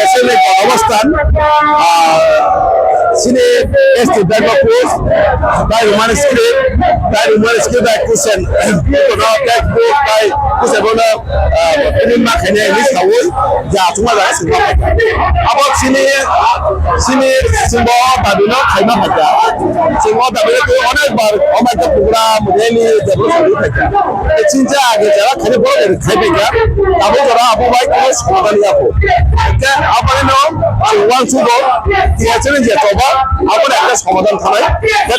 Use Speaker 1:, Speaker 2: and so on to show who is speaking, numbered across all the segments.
Speaker 1: আসলে অবস্থান sini este berba pos bai roman script bai kusen ko no tek bo bai kusen bona ini makanya ini sawoi ja tuma da sin ba abo sini simbo baduno khaima bhaja simbo baduno ko onek bar omai ta program rally jabo sabi bhaja e chinja age jara khane bo khaibe ga abo jara abo bai ko skodali apo ke apane no wan subo ya chene je to আমরা একটা সমাধান থানায় যে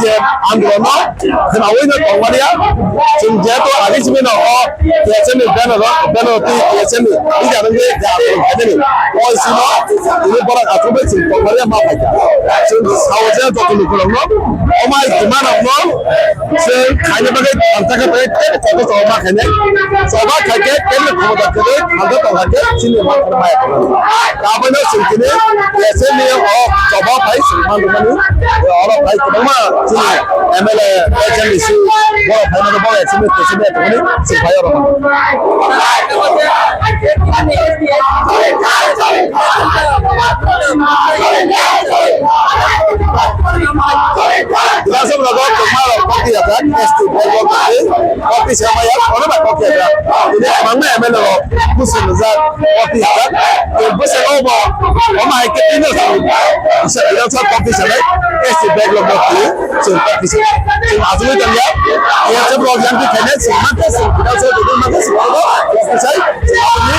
Speaker 1: যে আন্দোলন খাওয়াইনো কমারিয়া যেহেতু আগে ছিল না বেনতি এই জানেন যে আন্দোলন ওই ছিল এই বড় আত্মবে কমারিয়া মা ভাইটা সাহসে যত লোকগুলো আমার ডিমান্ড আপনো সে খাইলে বাগে আন্তকে কত সভা খাইলে সভা খাইকে কেন ক্ষমতা করে খাদ্য তলাকে চিনি মাথার মায়া তারপরে সেখানে এসএমএ ও সভা ভাই Salman Rumani, orang baik kedua, sini MLA Ejen Isu, boleh banyak boleh sini presiden ini supaya orang. Langsung lakukan kemarin kopi akan, ST kopi sama ya, orang nak kopi akan. Ini mana MLA Musim Zat kopi akan, musim apa? Orang itu ini yang saya kopi sana, este backlog kopi, kopi sana. Asalnya kan ya, ya sebelum yang kita lihat semua kita jadi mana semua kopi saya, ini.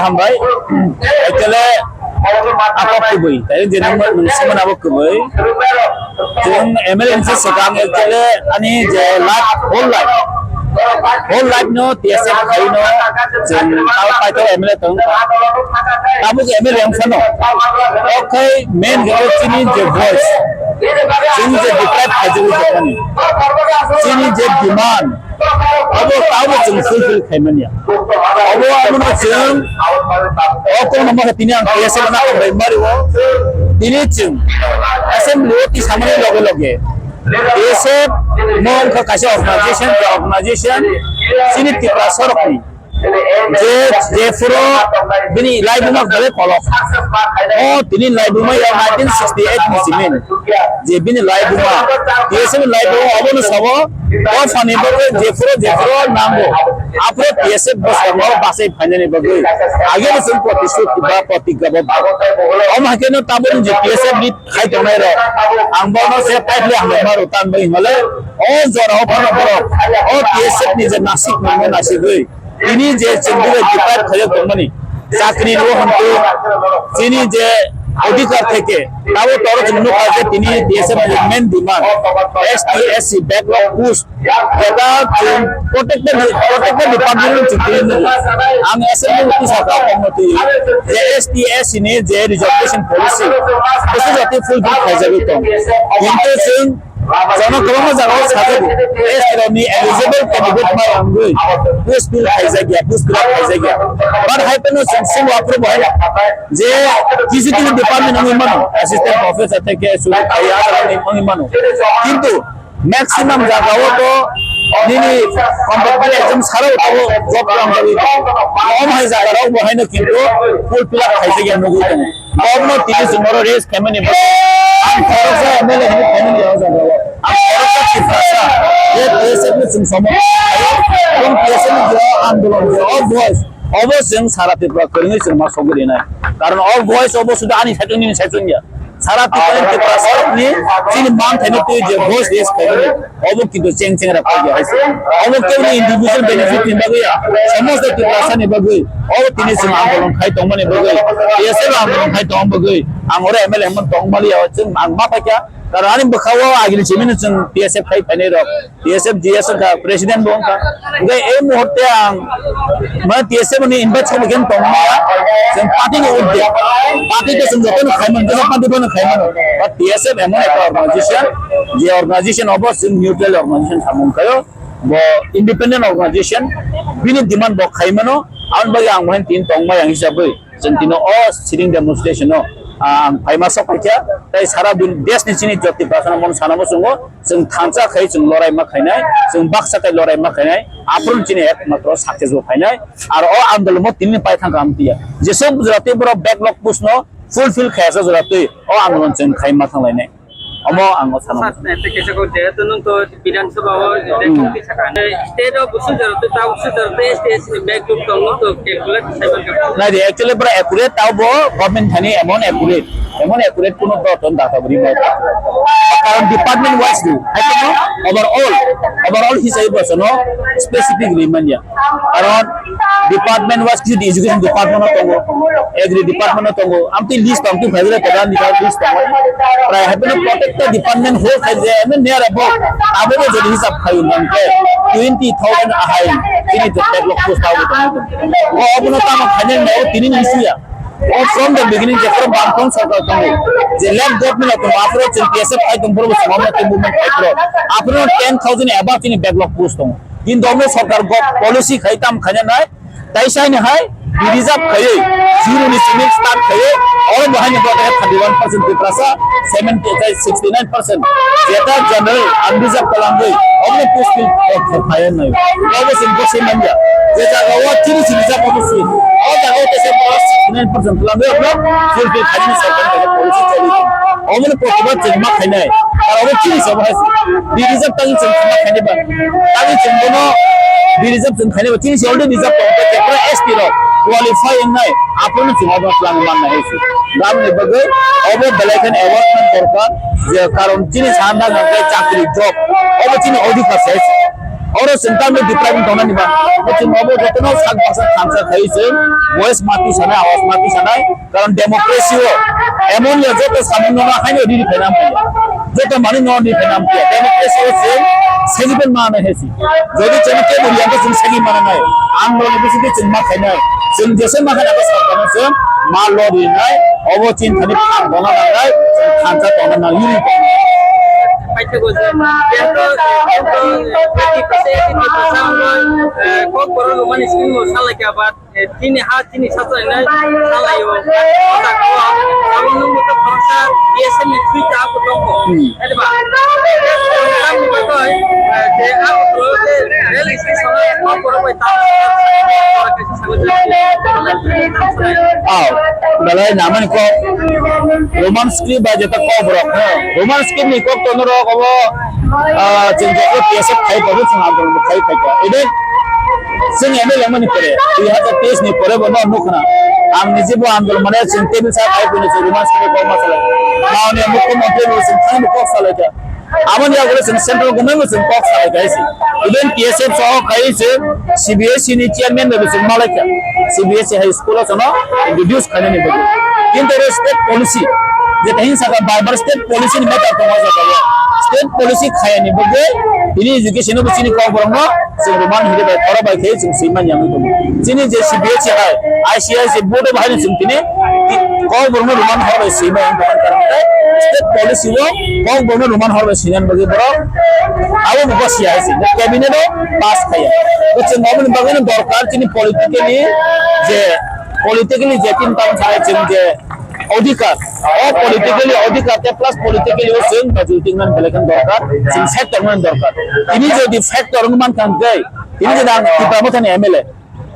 Speaker 1: Hambai, actually apa kubui, tapi jenama manusia apa kubui, jeng emergency sekarang actually ani jelat whole life no tiasa kai no jeng tahu kai tu MLA tu, kamu ke MLA yang sana, okay main gitu sini je voice, sini je depressed aja bukan, sini je demand. Abo tahu jeng fulfill kaimannya. Abo anu jeng, aku nama hatinya tiasa mana aku berimbari wo, ini jeng, assembly di sama ni loge. Tiasa mau ke kasih organisation, sini tiada sorok ni. Je furo bini live rumah boleh kolok. Oh, ini live rumah yang 1968 musimin. Je bini live rumah. Tiasa ni live rumah apa nu sabo? Oh, fani bagai je furo nambo. Apa tiasa bos kamu bahasa Iban ni bagai. Agar musim potisuk tiba potiga bagai. Oh, makin nu tabun je tiasa bini khai tomai ro. Angbo nu saya pahit le angbo maru tan bagai malah. Oh, zora apa nu boro. Oh, tiasa ni je nasik mana nasik bagai. Ini je cendera jipat khajak domani চাকরি no হন্তু চিনি যে অধিকার থেকে তাও তর জন্য কাজে তিনি দেশের movement demand STSC backlog post এটা প্রত্যেকটা ডিপার্টমেন্ট চিন্তিত আমি এসএমএ সরকার কমিটি যে STSC নে যে রিজার্ভেশন পলিসি কিছু জাতি ফুলফিল হয়ে যাবে তো কিন্তু जों জনগণের জায়গাও সাথে এসএমএ এলিজিবল ক্যান্ডিডেট মা আমগৈ পোস্ট বিল খাইজাগিয়া বাট হাইপেনো সেন্সিং অপ্রুভ হয় যে কিজিটি ডিপার্টমেন্ট আমি মানো অ্যাসিস্ট্যান্ট প্রফেসর থেকে শুরু আইয়া আমি মানো কিন্তু ম্যাক্সিমাম জায়গাও তো নিনি কম্পিটিটিভ এক্সাম ছাড়াও তো জব কাম কম হয় জায়গাও বহাই না কিন্তু ফুলফিল খাইজাগিয়া নগৈ তো গভর্নর তিনি জুমর রেস কেমনে am খরচা এমএলএ কেমনে যাওয়া যাবে am খরচা কি ভাষা এই এসএমএ সময় এবং এসএমএ যে আন্দোলন যে অল ভয়েস অবশ্যই সারা ত্রিপুরা করিনি সিনেমা সগরি নাই কারণ অল ভয়েস অবশ্যই আনি সেটুনিয়া সারা ত্রিপুরা সরকারনি চিনি মান থেনে তুই যে ভয়েস রেস করে অব কিন্তু চেং রাখা গিয়া হইছে অব কেবল ইন্ডিভিজুয়াল বেনিফিট নিবাগিয়া সমস্ত ত্রিপুরা সানি বাগই অব তিনি সিনেমা আন্দোলন খাই তংমানে বাগই এসএল আন্দোলন খাই তং বাগই আমরে এমএলএ মন তংমালিয়া হচ্ছে আংমা পাকিয়া Karena ini bakawa agil cimin cung PSF kai pane rok PSF GS ka president bong ka gai e muhurte ang ma PSF ni invite sa gen tong ma jeng party ni udde party ke sung joton khaiman ke party bon khaiman but PSF emon ekta organization je organization obos neutral organization samung kayo bo independent organization bini demand bo khaimano an ba yang man tin tong ma yang hisabai jeng tino o sitting demonstration no ang paimasok kaya tay sara dun des ni sini joti pasana mon sanamo sungo jeng thansa khai jeng lorai ma khainai jeng baksa kai lorai ma khainai aprul chini ek matro success bo khainai ar o andol mo tin pai thang amtia jesom gujrati bro backlog pusno fulfill khayasa jurati o andolon jeng khai ma thang lainai omo ango sanamo
Speaker 2: application ko jeto nun to বিধানসভা ও দেখতে থাকা state of বুসু জরতে তা বুসু জরতে station ব্যাকলুক তো calculate cyber
Speaker 1: না যে actually bro accurate taw bo government thani emon accurate kuno doton data bri ba karon department wise do aito overall hisai bosono specifically manya karon department wise ki education department tongo agri department tongo amti list amti bhajre pradan dikar list tongo pray happen protect the department whole khaje and near about abone jodi hisab khayun namke 20000 ahai ini develop post taw tongo o abono tama khane no tinin isia or from the beginning jekram bangkong sarkar tongo je left government to apro chen PSF ai tum boro samamati movement apro apro 10000 above ini backlog post tongo in domno sarkar policy khaitam khane nai taisai ne hai reserve khaye zero ni sini start khaye और bahani bote 31% diprasa 69% jeta general unreserved kalangai omne post ki khaye nai obo simple se manja je jaga wo tini reserve policy और jaga wo se 69% kalangai apno full pay khani sarkar ka policy chali omne potiba jema khainai ar obo tini सब है reserve tang jema khane ba tani jembono reserve jeng khane ba tini se already reserve to jekra ST ro qualify nai apno chuma plan man nahi su gam ne bagai obo balakan award korkan je karon chini sanda ngake chakri job obo chini odhikar sai और centre में department होना निभा लेकिन ओबो जतनो साग भाषा खांसा खाई से voice माटी सना आवाज माटी सना कारण डेमोक्रेसी हो एमन ले जो तो सामान्य ना खाने दी फेनाम जो तो माने नो दी फेनाम के डेमोक्रेसी हो से सेजिबल माने है सी जदि चमके बुलिया के सुन सगी माने नाय आम लोग बेसी के चिन्मा खाने जों जैसे मा खाना बस करना से मा लो दी नाय ओबो चिन खाने खान बना नाय खांसा तो ना uni
Speaker 2: paite go je to 20% ko korolo mani skin mo sala ke abad tini ha tini sasa na sala yo ta ko amnu mo to bharsa PSM ni thui ta ko tongo ede ba am ni ko je am ko je real station ko koro bai ta balai naman ko roman script ba jeta ko brok roman script ni ko tonoro ko jenjo ko PSF khai pabu chunga do khai ka ede sing eme lemani pare 2023 ni pare bono nukna am nije bo andol mane chinte bi sa khai bone roman script ko masala maune mukhyamantri ni sing khai ko sala ja amon ya gole central government sing ko sala ga isi even PSF so khai se CBSE ni chairman be sing malaka CBSE high school sono introduce khane ni bagi kintu state policy je tahin saka barbar state policy ni meta ko maza ka state policy khaya ni bagi ini education ko chini ko borno sing roman hide ba thora ba khai sing siman yang to chini je CBSE hai ICIC board ba ni sing tini ko borno roman hore siman yang to karante state policy wo ko borno roman hore siman bagi bro awu ko sia hai sing cabinet pass khaya to chini nomin bagane dorkar chini politically je tin tam sai ching je अधिकार और politically अधिकार ते plus politically वो same बजूटिंग में बलेकन दरकार सिंग factor में दरकार इनी जो दी फैक्टर मान kan गए इनी जो दान टिप्रामथ ने एमएलए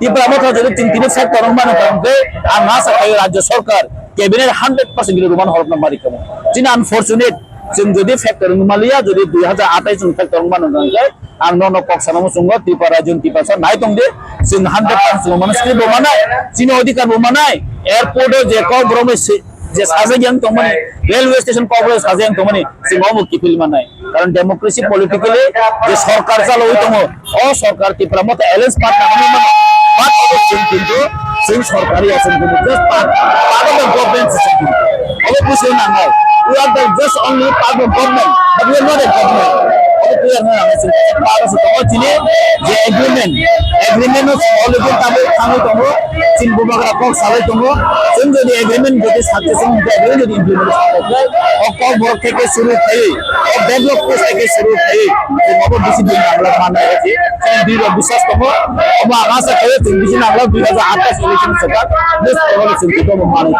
Speaker 2: टिप्रामथ जो तीन तीन फैक्टर मान kan गए आ ना सकाय राज्य सरकार कैबिनेट 100% गिलो रुमान हरप नंबर कम जिन अनफॉर्चुनेट जों जदि फैक्टर मालिया जदि 2028 जों फैक्टर मान kan गए आं ननो पक्षानो सुंग तिपारा जों तिपासा नाय तंदे जों 100% मनस्क्रिप्ट बमानाय जिन अधिकार बमानाय एयरपोर्ट जे को ब्रह्म जे साजे yang तमने रेलवे स्टेशन को साजे yang तमने सिंगमु किफिल मानाय कारण डेमोक्रेसी पॉलिटिकली जे सरकार चालो तमो ओ सरकार तिप्रामथ एलायंस पार्टनार मन बात अबस्थिन किंतु सिंग सरकारी आसन को just part of the government system अब पुसे ना
Speaker 1: we are the just only part of government, but we are not a government. Clear na ang para sa tao sini je agreement of all of tamu tamu sin bumagra ko salai tongo sin jodi agreement jodi sakte sin agreement jodi implement sakte o ko bor থেকে শুরু થઈ o develop থেকে শুরু થઈ তো মতো বেশি দিন আমরা মানে আছে sin দির বিশ্বাস করব ও আশা করে তিন দিন আমরা 2028 ইলেকশন সরকার বেশ প্রবলেম sin তো মানে